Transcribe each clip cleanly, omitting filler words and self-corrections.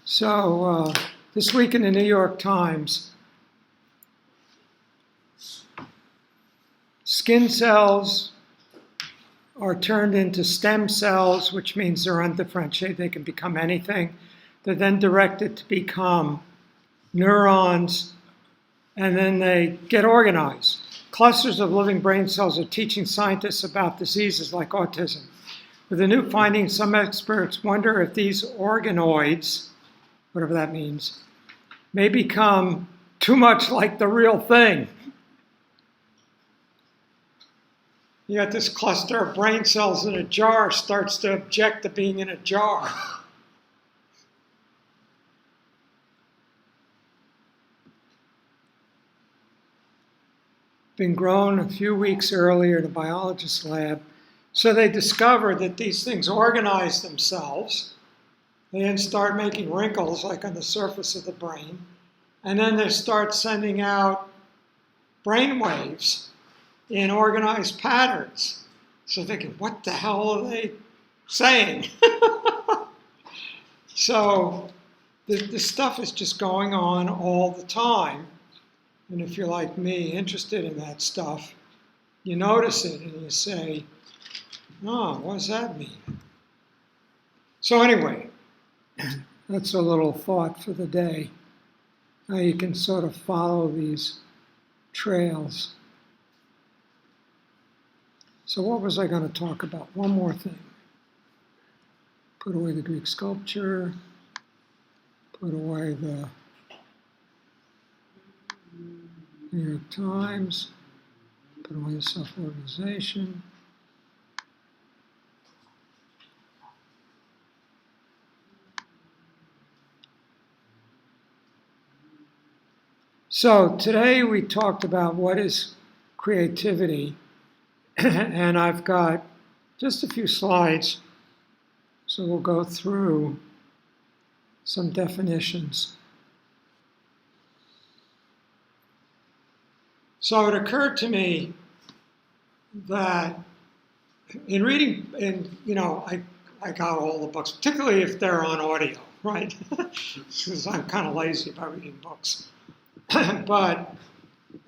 So this week in the New York Times, skin cells are turned into stem cells, which means they're undifferentiated. They can become anything. They're then directed to become neurons, and then they get organized. Clusters of living brain cells are teaching scientists about diseases like autism. With the new findings, some experts wonder if these organoids, whatever that means, may become too much like the real thing. You got this cluster of brain cells in a jar starts to object to being in a jar. Been grown a few weeks earlier in a biologist's lab. So they discovered that these things organize themselves. They then start making wrinkles like on the surface of the brain. And then they start sending out brain waves in organized patterns. So thinking, what the hell are they saying? So this stuff is just going on all the time. And if you're like me, interested in that stuff, you notice it and you say, oh, what does that mean? So anyway, that's a little thought for the day. How you can sort of follow these trails. So what was I going to talk about? One more thing. Put away the Greek sculpture. Put away the New York Times. Put away the self-organization. So today we talked about what is creativity, and I've got just a few slides, so we'll go through some definitions. So it occurred to me that in reading, I got all the books, particularly if they're on audio, right? Because I'm kind of lazy about reading books. But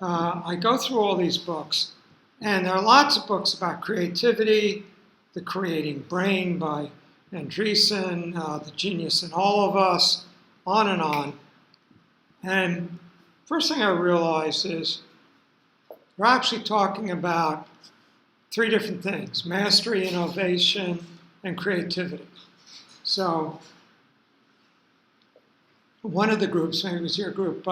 I go through all these books, and there are lots of books about creativity, The Creating Brain by Andreessen, The Genius in All of Us, on and on. And first thing I realized is we're actually talking about three different things: mastery, innovation, and creativity. So one of the groups, maybe it was your group,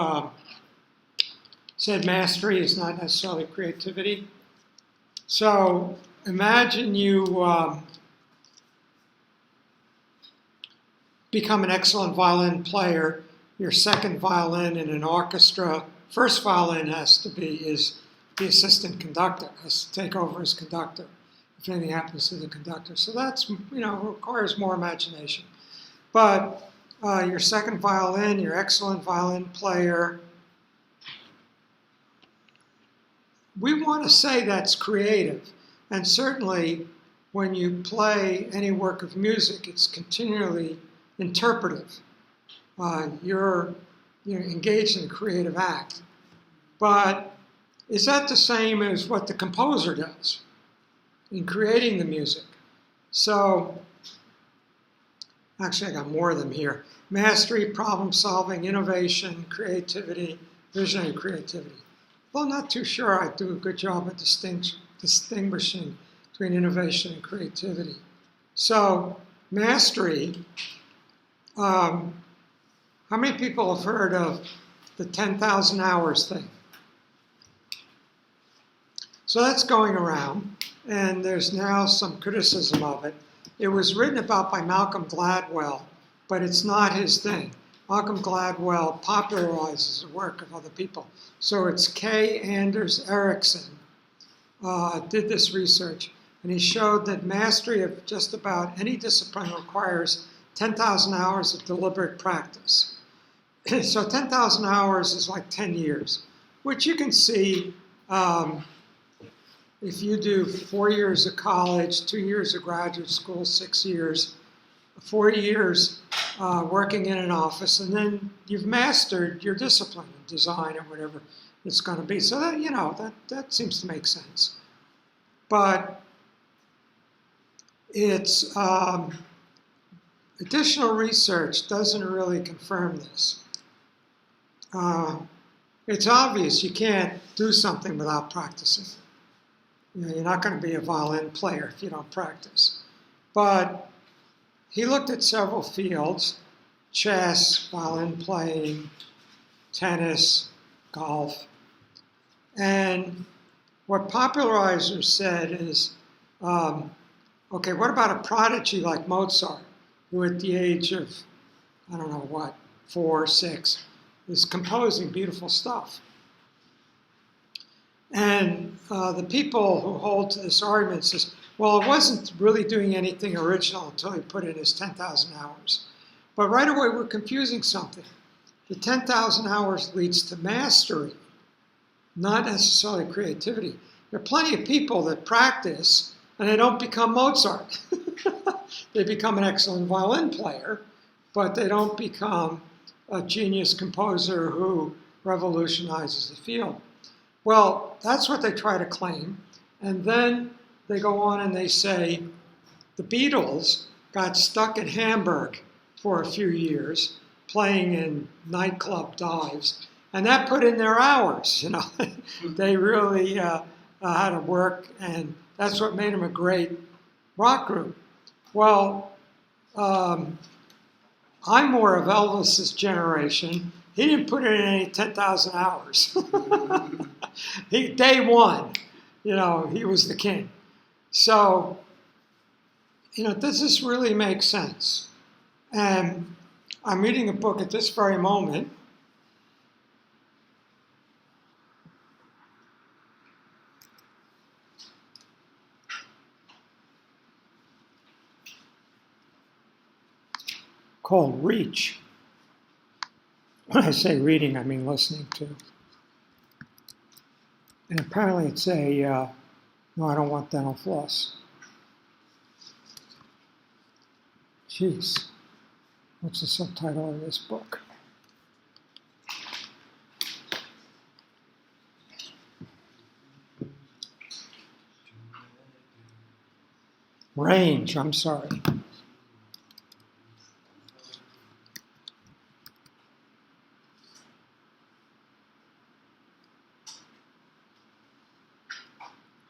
said mastery is not necessarily creativity. So imagine you become an excellent violin player, your second violin in an orchestra. First violin is the assistant conductor, has to take over as conductor if anything happens to the conductor. So that's, requires more imagination. But your second violin, your excellent violin player, we want to say that's creative. And certainly when you play any work of music, it's continually interpretive. You're engaged in a creative act. But is that the same as what the composer does in creating the music? So, actually I got more of them here. Mastery, problem solving, innovation, creativity, visionary creativity. Well, I'm not too sure I do a good job at distinguishing between innovation and creativity. So, mastery, how many people have heard of the 10,000 hours thing? So that's going around, and there's now some criticism of it. It was written about by Malcolm Gladwell, but it's not his thing. Malcolm Gladwell popularizes the work of other people. So it's K. Anders Ericsson did this research, and he showed that mastery of just about any discipline requires 10,000 hours of deliberate practice. So 10,000 hours is like 10 years, which you can see if you do 4 years of college, 2 years of graduate school, 6 years, 4 years working in an office, and then you've mastered your discipline in design or whatever it's going to be. So that, that seems to make sense. But it's additional research doesn't really confirm this. It's obvious you can't do something without practicing. You're not going to be a violin player if you don't practice. But he looked at several fields: chess, violin playing, tennis, golf. And what popularizers said is, okay, what about a prodigy like Mozart, who at the age of, I don't know what, 4 or 6, is composing beautiful stuff? And the people who hold to this argument says, well, it wasn't really doing anything original until he put in his 10,000 hours. But right away, we're confusing something. The 10,000 hours leads to mastery, not necessarily creativity. There are plenty of people that practice and they don't become Mozart. They become an excellent violin player, but they don't become a genius composer who revolutionizes the field. Well, that's what they try to claim. And then they go on and they say the Beatles got stuck in Hamburg for a few years playing in nightclub dives, and that put in their hours. They really had to work, and that's what made them a great rock group. Well, I'm more of Elvis's generation. He didn't put in any 10,000 hours. Day one, he was the king. So, does this really make sense? And I'm reading a book at this very moment called Reach. When I say reading, I mean listening to. And apparently it's no, I don't want dental floss. Jeez, what's the subtitle of this book? Range, I'm sorry.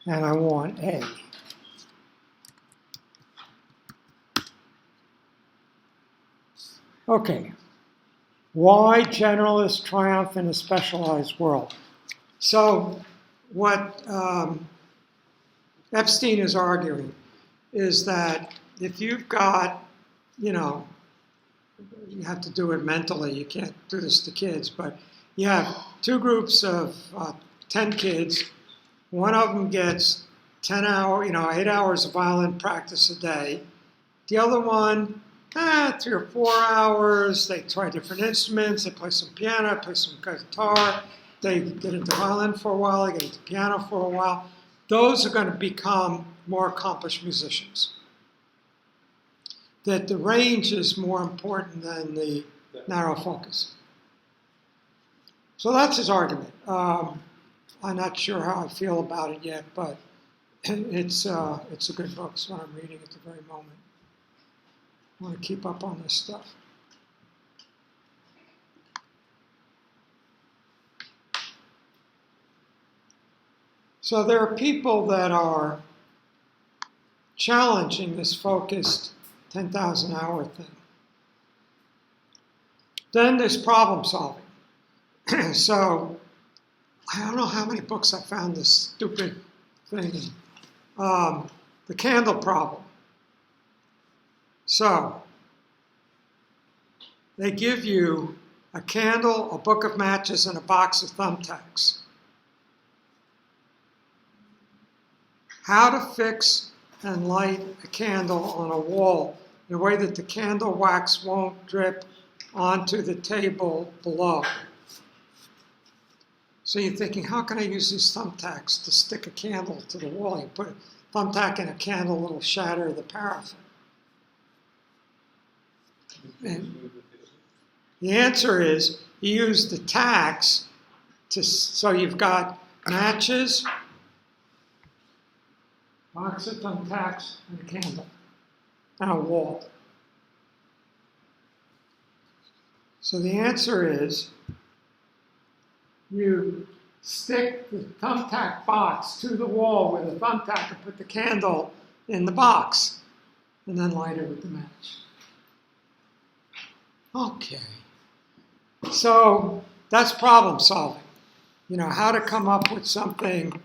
And I want A. Okay. Why generalists triumph in a specialized world? So what Epstein is arguing is that if you've got, you have to do it mentally. You can't do this to kids, but you have 2 groups of 10 kids. One of them gets 8 hours of violin practice a day. The other one, 3 or 4 hours. They try different instruments. They play some piano, play some guitar. They get into violin for a while. They get into piano for a while. Those are going to become more accomplished musicians. That the range is more important than the narrow focus. So that's his argument. I'm not sure how I feel about it yet, but it's a good book. It's what I'm reading at the very moment. I want to keep up on this stuff. So there are people that are challenging this focused 10,000 hour thing. Then there's problem solving. So I don't know how many books I found this stupid thing in. The candle problem. So they give you a candle, a book of matches, and a box of thumbtacks. How to fix and light a candle on a wall in a way that the candle wax won't drip onto the table below. So you're thinking, how can I use these thumbtacks to stick a candle to the wall? You put a thumbtack in a candle, it'll shatter the paraffin. And the answer is you use the tacks so you've got matches, box of thumbtacks, and a candle, and a wall. So the answer is you stick the thumbtack box to the wall with a thumbtack and put the candle in the box, and then light it with the match. Okay. So that's problem solving. How to come up with something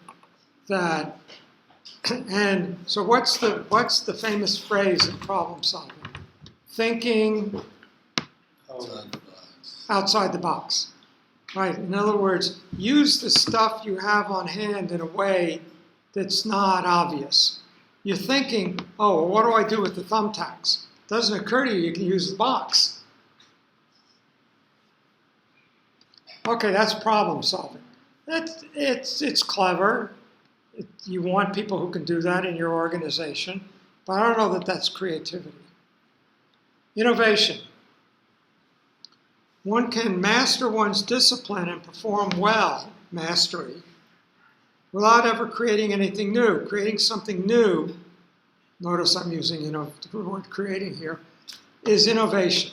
that, and so what's the famous phrase in problem solving? Thinking outside the box. Right. In other words, use the stuff you have on hand in a way that's not obvious. You're thinking, oh, well, what do I do with the thumbtacks? It doesn't occur to you, you can use the box. Okay, that's problem solving. It's clever. You want people who can do that in your organization, but I don't know that that's creativity. Innovation. One can master one's discipline and perform well, mastery, without ever creating anything new. Creating something new, notice I'm using the word creating here, is innovation.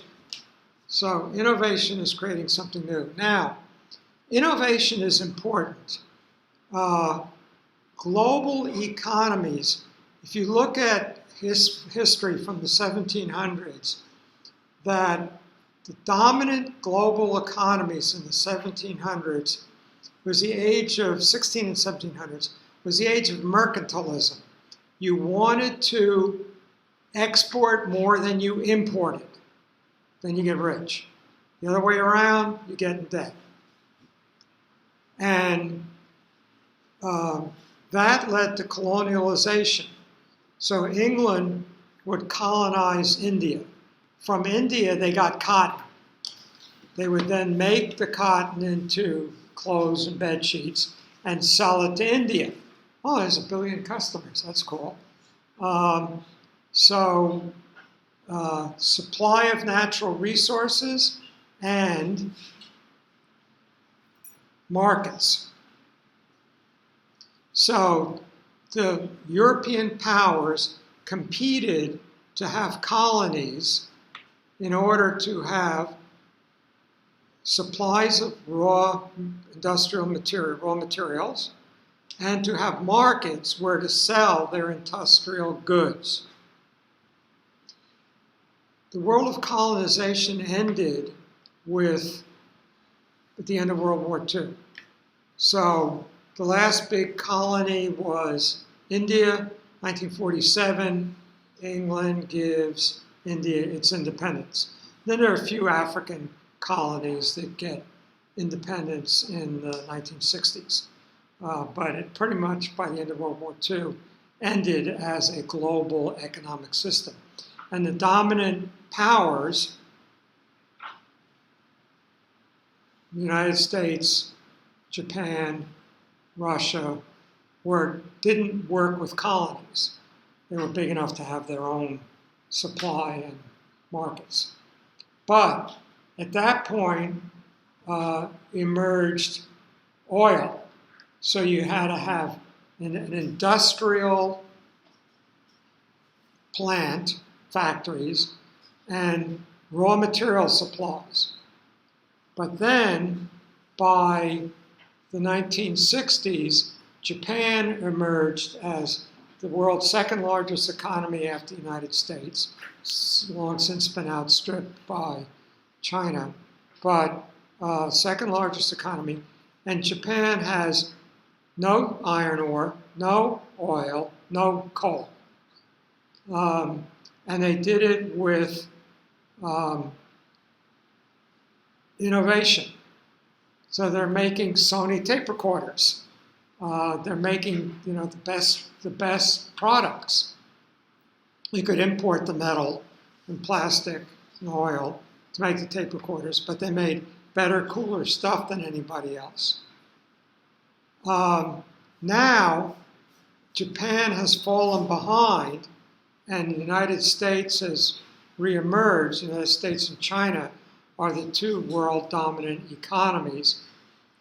So innovation is creating something new. Now, innovation is important. Global economies, if you look at history from the 1700s, that the dominant global economies in the 1700s was the age of 16 and 1700s, was the age of mercantilism. You wanted to export more than you imported. Then you get rich. The other way around, you get in debt. And that led to colonialization. So England would colonize India. From India, they got cotton. They would then make the cotton into clothes and bed sheets and sell it to India. Oh, there's 1 billion customers. That's cool. Supply of natural resources and markets. So the European powers competed to have colonies in order to have supplies of raw industrial material, raw materials, and to have markets where to sell their industrial goods. The world of colonization ended at the end of World War II. So the last big colony was India, 1947. England gives India its independence. Then there are a few African colonies that get independence in the 1960s. But it pretty much, by the end of World War II, ended as a global economic system. And the dominant powers, the United States, Japan, Russia, didn't work with colonies. They were big enough to have their own supply and markets. But at that point emerged oil. So you had to have an industrial plant, factories, and raw material supplies. But then by the 1960s, Japan emerged as the world's second largest economy after the United States, long since been outstripped by China, but second largest economy. And Japan has no iron ore, no oil, no coal. And they did it with innovation. So they're making Sony tape recorders. They're making, the best products. You could import the metal and plastic and oil to make the tape recorders, but they made better, cooler stuff than anybody else. Now, Japan has fallen behind, and the United States has reemerge. The United States and China are the two world dominant economies.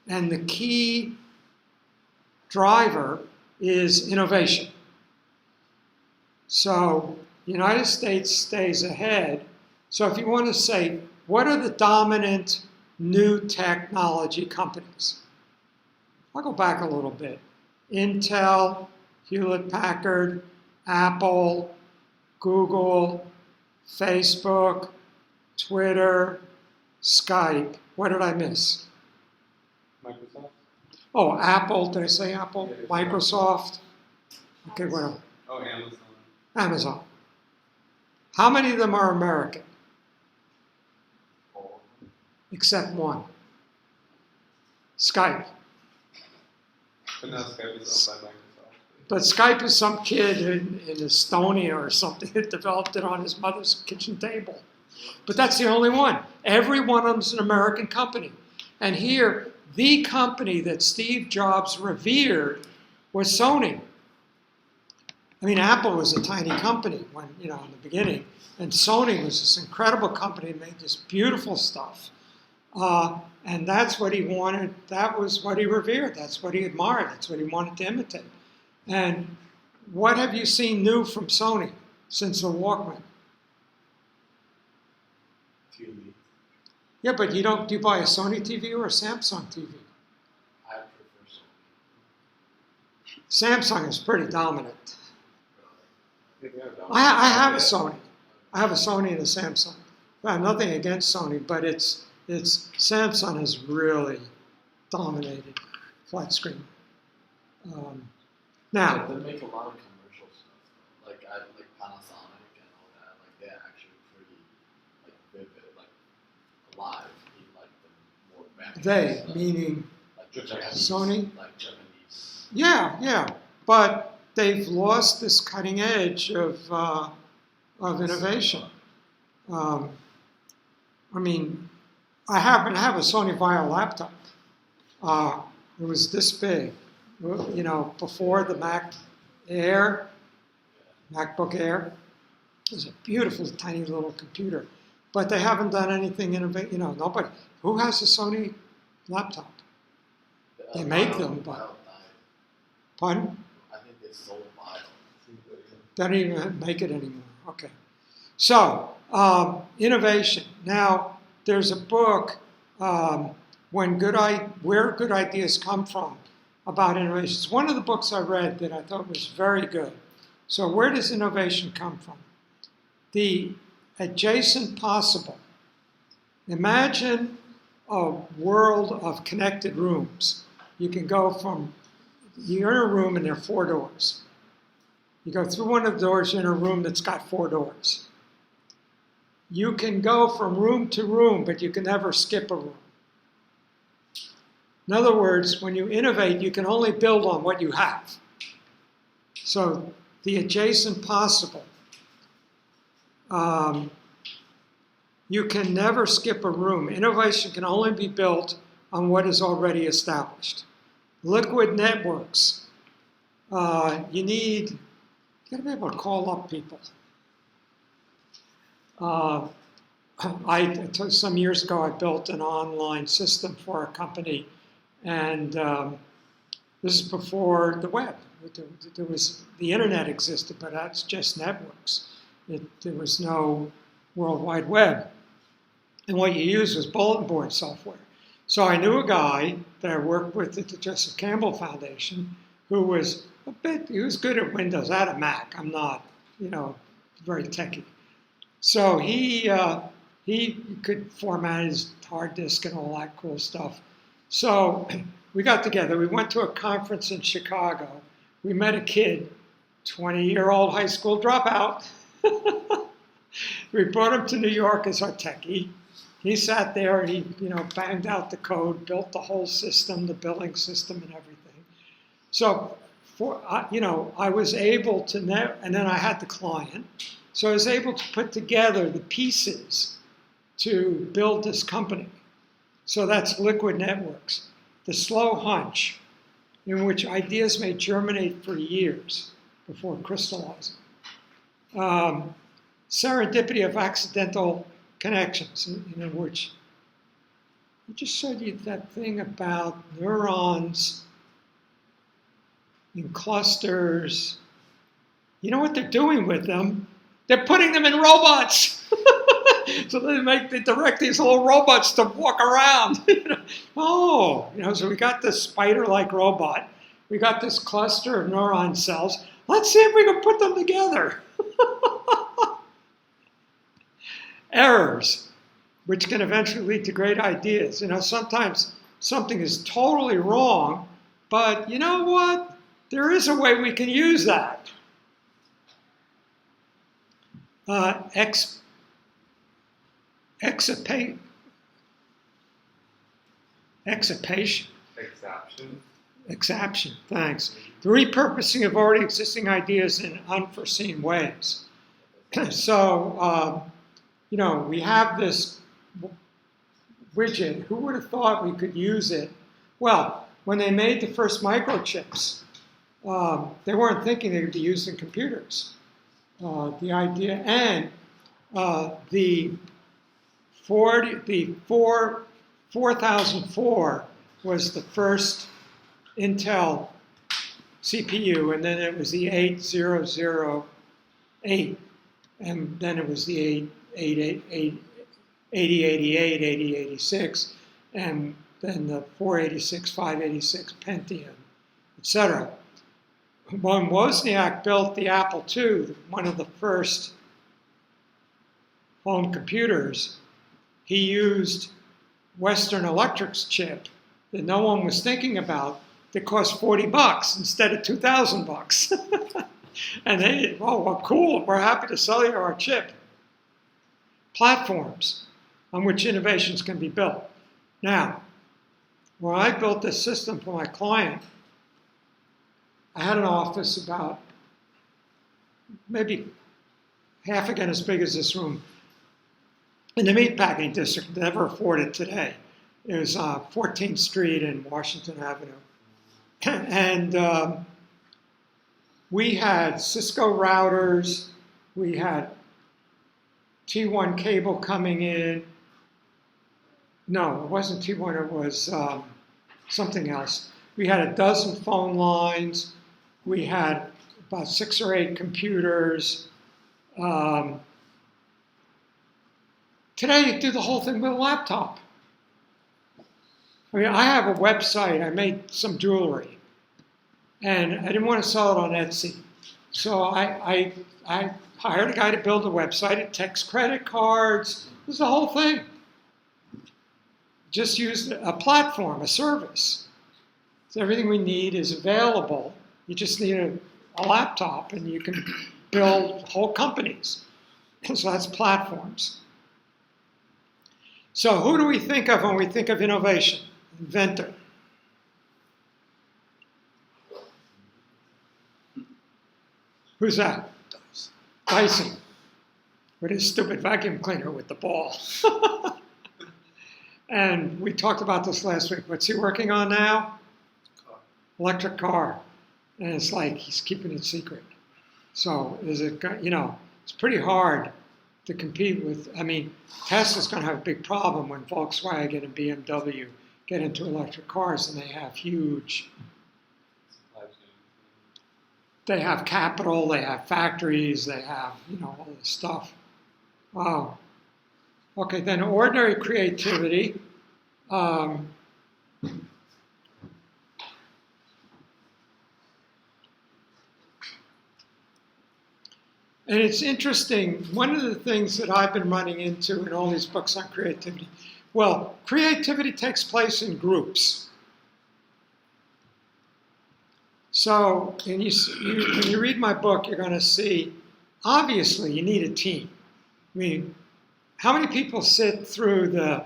And the key driver is innovation. So the United States stays ahead. So if you want to say, what are the dominant new technology companies? I'll go back a little bit. Intel, Hewlett-Packard, Apple, Google, Facebook, Twitter, Skype. What did I miss? Microsoft? Oh, Apple. Did I say Apple? Yeah, Microsoft. Okay, what else? Oh, Amazon. Amazon. How many of them are American? All. Except one. Skype. But now Skype is owned by Microsoft. But Skype is some kid in Estonia or something that developed it on his mother's kitchen table. But that's the only one. Every one of them is an American company. And here, the company that Steve Jobs revered was Sony. I mean, Apple was a tiny company when, in the beginning. And Sony was this incredible company that made this beautiful stuff. And that's what he wanted. That was what he revered. That's what he admired. That's what he wanted to imitate. And what have you seen new from Sony since the Walkman? TV. Yeah, but do you buy a Sony TV or a Samsung TV? I prefer Sony. Samsung is pretty dominant. Yeah, I have a Sony. I have a Sony and a Samsung. I have nothing against Sony, but it's Samsung has really dominated flat screen. Now, they make a lot of commercial stuff, like Panasonic and all that. Like they're actually pretty vivid, alive. In the more graphic they stuff. Meaning like Japanese, Sony? like Japanese. Yeah, but they've lost this cutting edge of innovation. I happen to have a Sony Vaio laptop. It was this big. Before the MacBook Air. It was a beautiful, tiny little computer. But they haven't done anything innovative. Nobody. Who has a Sony laptop? They make them, but... Pardon? I think they sold Vaio. They don't even make it anymore. Okay. So, innovation. Now, there's a book, Where Good Ideas Come From, about innovation. It's one of the books I read that I thought was very good. So where does innovation come from? The adjacent possible. Imagine a world of connected rooms. You can go from, you're in a room and there are 4 doors. You go through one of the doors, you're in a room that's got 4 doors. You can go from room to room, but you can never skip a room. In other words, when you innovate, you can only build on what you have. So the adjacent possible. You can never skip a room. Innovation can only be built on what is already established. Liquid networks. You got to be able to call up people. Some years ago, I built an online system for a company. And this is before the web. The internet existed, but that's just networks. There was no World Wide Web. And what you used was bulletin board software. So I knew a guy that I worked with at the Joseph Campbell Foundation who was he was good at Windows. I had a Mac. I'm not, very techy. So he could format his hard disk and all that cool stuff. So we got together. We went to a conference in Chicago. We met a kid, 20-year-old high school dropout. We brought him to New York as our techie. He sat there and he, banged out the code, built the whole system, the billing system and everything. So, I was able to, and then I had the client. So I was able to put together the pieces to build this company. So that's liquid networks. The slow hunch, in which ideas may germinate for years before crystallizing. serendipity of accidental connections, in which I just showed you that thing about neurons in clusters. You know what they're doing with them? They're putting them in robots. So they direct these little robots to walk around. So we got this spider-like robot. We got this cluster of neuron cells. Let's see if we can put them together. Errors, which can eventually lead to great ideas. Sometimes something is totally wrong, but you know what? There is a way we can use that. Exaptation. Exaption, thanks. The repurposing of already existing ideas in unforeseen ways. So, we have this widget. Who would have thought we could use it? Well, when they made the first microchips, they weren't thinking they could be used in computers. The idea, and the 4004 was the first Intel CPU, and then it was the 8008, and then it was the 8088, 8086, and then the 486, 586 Pentium, etc. When Wozniak built the Apple II, one of the first home computers, he used Western Electric's chip that no one was thinking about that cost $40 instead of $2,000. And they, well, cool, we're happy to sell you our chip. Platforms on which innovations can be built. Now, when I built this system for my client, I had an office about maybe half again as big as this room in the meatpacking district. Never afford it today. It was 14th Street and Washington Avenue. And we had Cisco routers, we had T1 cable coming in. No, it wasn't T1, it was something else. We had a dozen phone lines. We had about 6 or 8 computers. Today, you do the whole thing with a laptop. I mean, I have a website. I made some jewelry, and I didn't want to sell it on Etsy. So I hired a guy to build a website. It takes credit cards. It was the whole thing. Just used a platform, a service. So everything we need is available. You just need a laptop, and you can build whole companies. So that's platforms. So who do we think of when we think of innovation? Inventor. Who's that? Dyson. With his stupid vacuum cleaner with the ball. And we talked about this last week. What's he working on now? Electric car. And it's like he's keeping it secret. So is it, it's pretty hard to compete with. I mean, Tesla's going to have a big problem when Volkswagen and BMW get into electric cars, and they have huge. They have capital, they have factories, they have, all this stuff. Wow. Okay, then ordinary creativity. And it's interesting, one of the things that I've been running into in all these books on creativity, well, creativity takes place in groups. So when you read my book, you're going to see, obviously, you need a team. I mean, how many people sit through the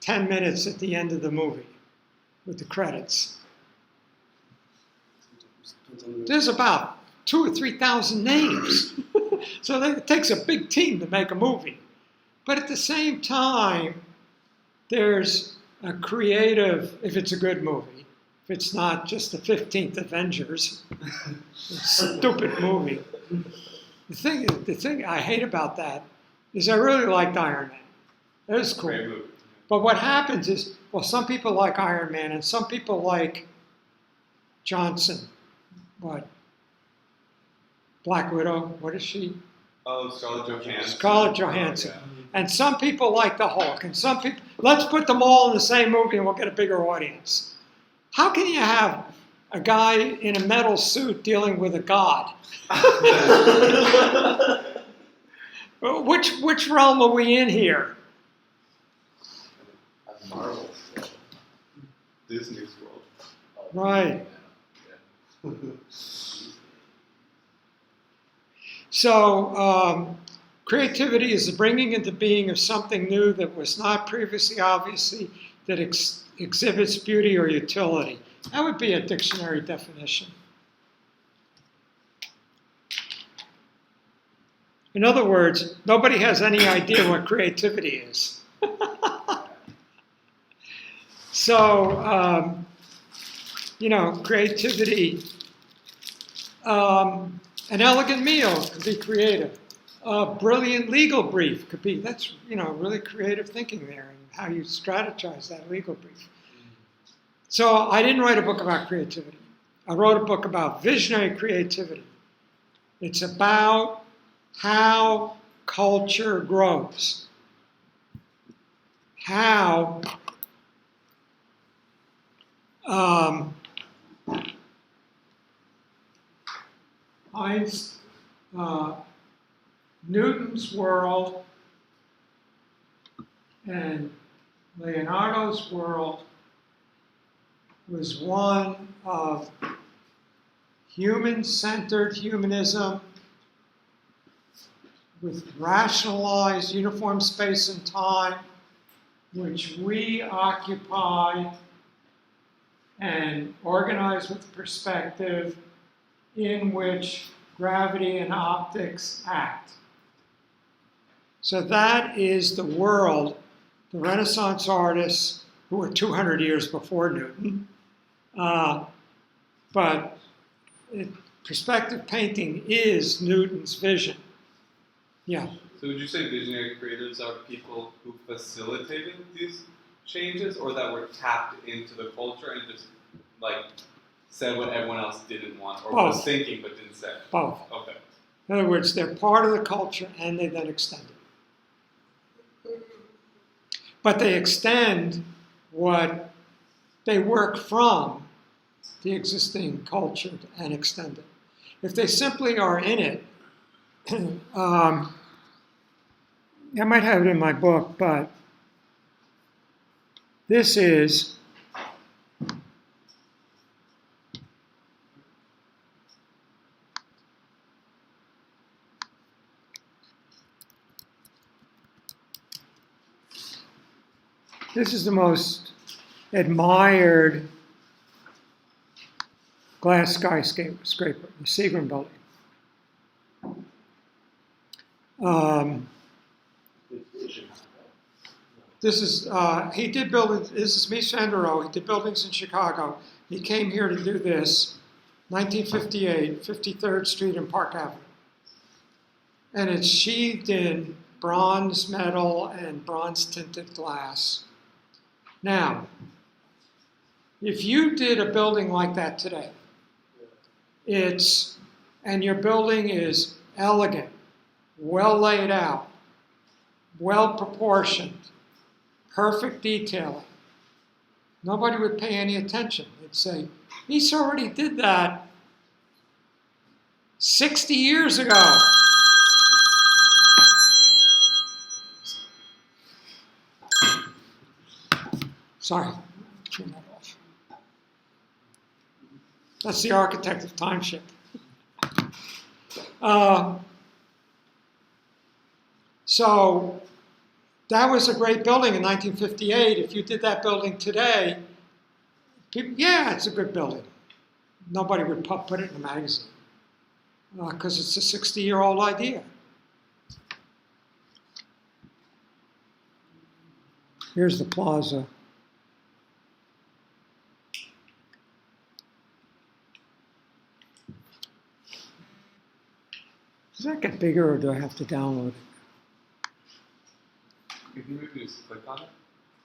10 minutes at the end of the movie with the credits? There's about 2,000 or 3,000 names. So it takes a big team to make a movie. But at the same time, there's a creative, if it's a good movie, if it's not just the 15th Avengers, a stupid movie. The thing I hate about that is I really liked Iron Man. It was cool. Great movie. But what happens is, well, some people like Iron Man and some people like Johnson. What? Black Widow. What is she? Oh, Scarlett Johansson. Scarlett Johansson. Oh, And some people like the Hulk. And some people, let's put them all in the same movie and we'll get a bigger audience. How can you have a guy in a metal suit dealing with a god? Which realm are we in here? That's Marvel's world. Disney's world. Right. Yeah. So creativity is the bringing into being of something new that was not previously obviously, that exhibits beauty or utility. That would be a dictionary definition. In other words, nobody has any idea what creativity is. So, creativity, an elegant meal could be creative. A brilliant legal brief could be, that's, really creative thinking there and how you strategize that legal brief. So I didn't write a book about creativity. I wrote a book about visionary creativity. It's about how culture grows. How Newton's world and Leonardo's world was one of human-centered humanism with rationalized uniform space and time, which we occupy and organize with perspective, in which gravity and optics act. So that is the world the Renaissance artists, who were 200 years before Newton, but perspective painting is Newton's vision. Yeah. So would you say visionary creatives are people who facilitated these changes, or that were tapped into the culture and just said what everyone else didn't want, or was thinking but didn't say? Both. Okay. In other words, they're part of the culture and they then extend it. But they extend what they work from the existing culture and extend it. If they simply are in it, I might have it in my book, but this is the most admired glass skyscraper, the Seagram building. This is, he did buildings, this is Mies van der Rohe, he did buildings in Chicago. He came here to do this, 1958, 53rd Street and Park Avenue. And it's sheathed in bronze metal and bronze tinted glass. Now, if you did a building like that today, and your building is elegant, well laid out, well proportioned, perfect detailing, nobody would pay any attention. They'd say, Mies already did that 60 years ago. Sorry, turn that off. That's the architect of time ship. So that was a great building in 1958. If you did that building today, people, yeah, it's a good building. Nobody would put it in a magazine because it's a 60-year-old idea. Here's the plaza. that get bigger or do I have to download it? Can you maybe just click on it?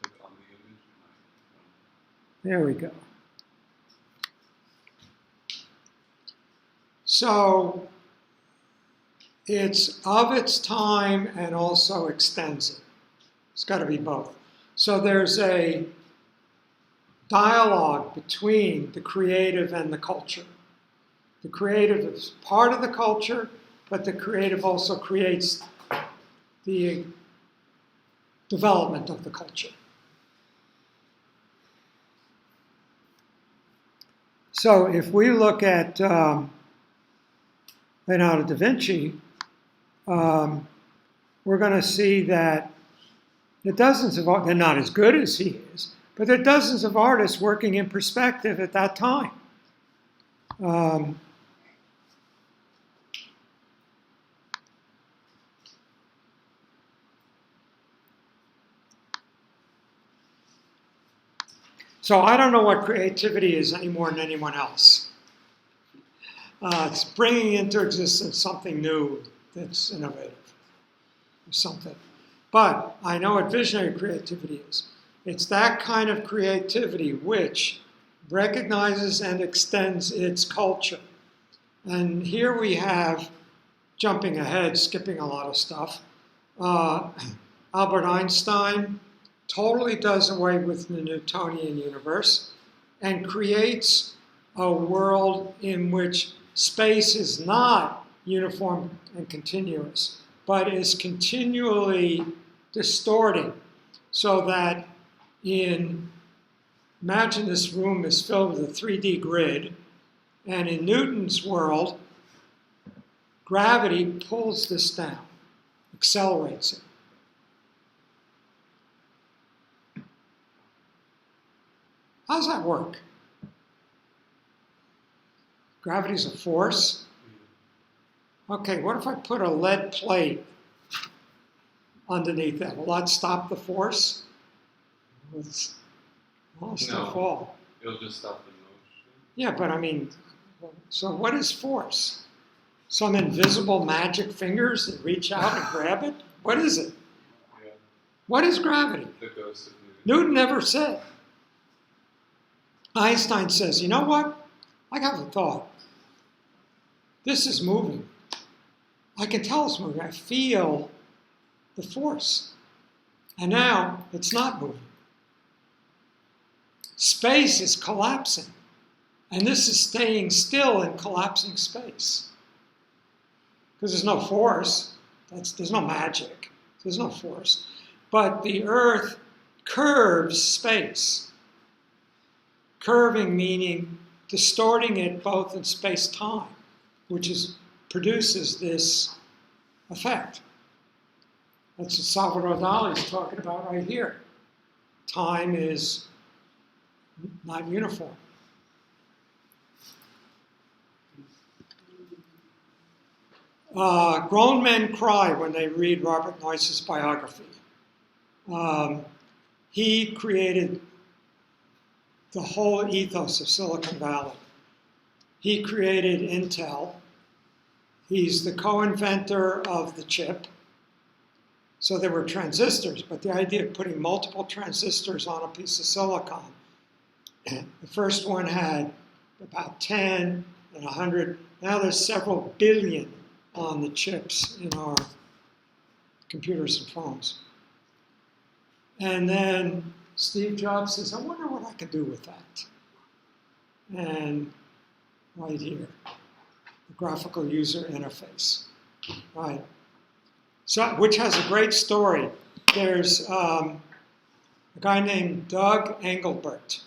Click on the image. There we go. So it's of its time and also extends it. It's got to be both. So there's a dialogue between the creative and the culture. The creative is part of the culture, but the creative also creates the development of the culture. So if we look at Leonardo da Vinci, we're going to see that there are dozens of they're not as good as he is, but there are dozens of artists working in perspective at that time. So I don't know what creativity is any more than anyone else. It's bringing into existence something new that's innovative or something. But I know what visionary creativity is. It's that kind of creativity which recognizes and extends its culture. And here we have, jumping ahead, skipping a lot of stuff, Albert Einstein totally does away with the Newtonian universe and creates a world in which space is not uniform and continuous, but is continually distorting, so that imagine this room is filled with a 3D grid, and in Newton's world, gravity pulls this down, accelerates it. How does that work? Gravity's a force. Okay, what if I put a lead plate underneath that? Will that stop the force? Well, it'll still fall. It'll just stop the motion. Yeah, but I mean, so what is force? Some invisible magic fingers that reach out and grab it? What is it? Yeah. What is gravity? The ghost of Newton. Newton never said. Einstein says, you know what? I have a thought. This is moving. I can tell it's moving. I feel the force. And now it's not moving. Space is collapsing. And this is staying still in collapsing space. Because there's no force. There's no magic. There's no force. But the Earth curves space. Curving meaning distorting it both in space-time, which produces this effect. That's what Salvador Dali is talking about right here. Time is not uniform. Grown men cry when they read Robert Noyce's biography. He created the whole ethos of Silicon Valley. He created Intel. He's the co-inventor of the chip. So there were transistors, but the idea of putting multiple transistors on a piece of silicon. The first one had about 10 and 100. Now there's several billion on the chips in our computers and phones. And then Steve Jobs says, I wonder what I can do with that. And right here, the graphical user interface, right? So, which has a great story. There's a guy named Doug Engelbert,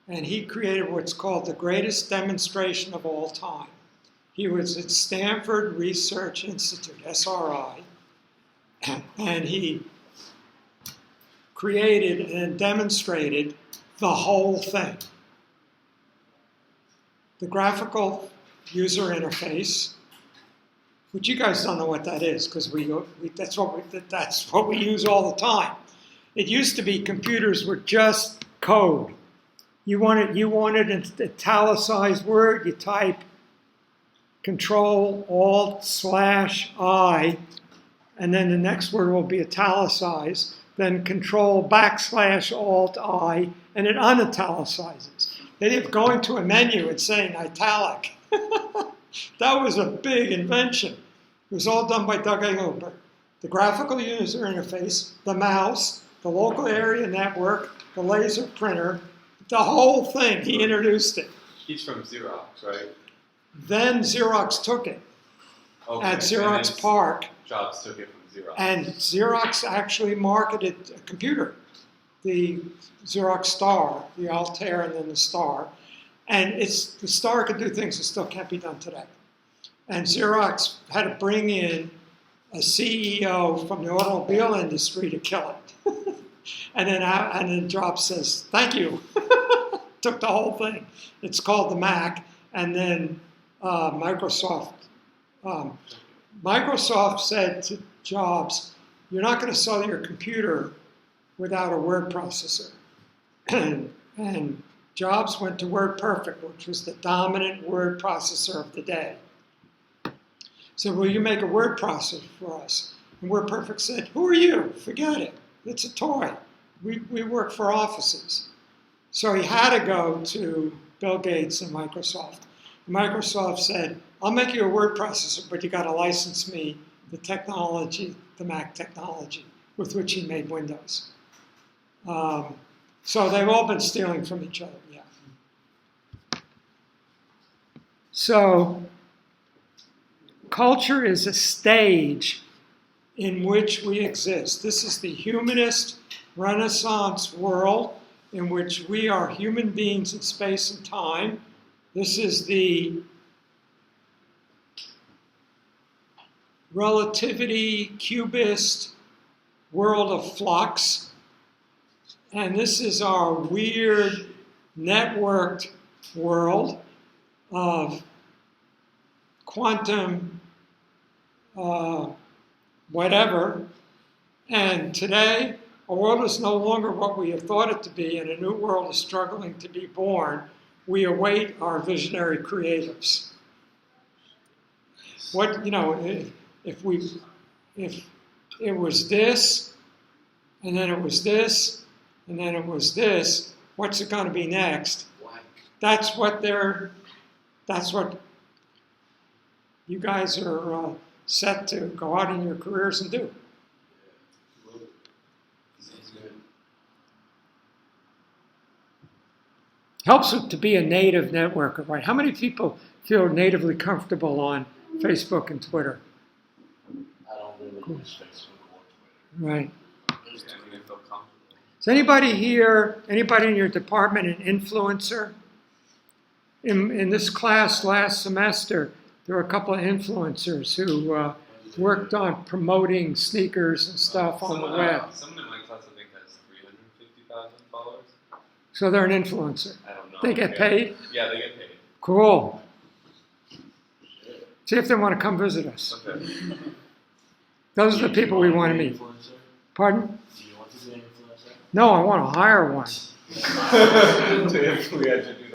and he created what's called the greatest demonstration of all time. He was at Stanford Research Institute, SRI, and he created and demonstrated the whole thing. The graphical user interface, which you guys don't know what that is, because that's what we use all the time. It used to be computers were just code. You wanted an italicized word, you type Control-Alt/I, and then the next word will be italicized, then Control-Alt/I, and it unitalicizes. They did going to a menu and saying italic. That was a big invention. It was all done by Doug Engelbert. The graphical user interface, the mouse, the local area network, the laser printer, the whole thing, he introduced it. He's from Xerox, right? Then Xerox took it at Xerox Park. Jobs took it from Xerox. And Xerox actually marketed a computer, the Xerox Star, the Altair and then the Star. And the Star could do things that still can't be done today. And Xerox had to bring in a CEO from the automobile industry to kill it. and then Jobs says, thank you. Took the whole thing. It's called the Mac. And then Microsoft said to Jobs, you're not going to sell your computer without a word processor. And Jobs went to WordPerfect, which was the dominant word processor of the day. So will you make a word processor for us? And WordPerfect said, who are you? Forget it. It's a toy. We work for offices. So he had to go to Bill Gates and Microsoft. Microsoft said, I'll make you a word processor, but you got to license me the technology, the Mac technology, with which he made Windows. So they've all been stealing from each other, yeah. So culture is a stage in which we exist. This is the humanist Renaissance world in which we are human beings in space and time. This is the relativity cubist world of flux. And this is our weird networked world of quantum whatever. And today, our world is no longer what we have thought it to be, and a new world is struggling to be born. We await our visionary creatives. What, if it was this, and then it was this, and then it was this, what's it going to be next? That's what you guys are set to go out in your careers and do. Helps it to be a native networker, right? How many people feel natively comfortable on Facebook and Twitter? I don't really use Facebook or Twitter. Right. Yeah, feel comfortable. Is anybody here, anybody in your department, an influencer? In this class last semester, there were a couple of influencers who worked on promoting sneakers and stuff on the web. Someone in my class, I think, has 350,000 followers. So they're an influencer. I don't know. They get paid? Yeah, they get paid. Cool. See if they want to come visit us. Okay. Those are the people we want to meet. Pardon? Do you want to be an influencer? No, I want to hire one. To influence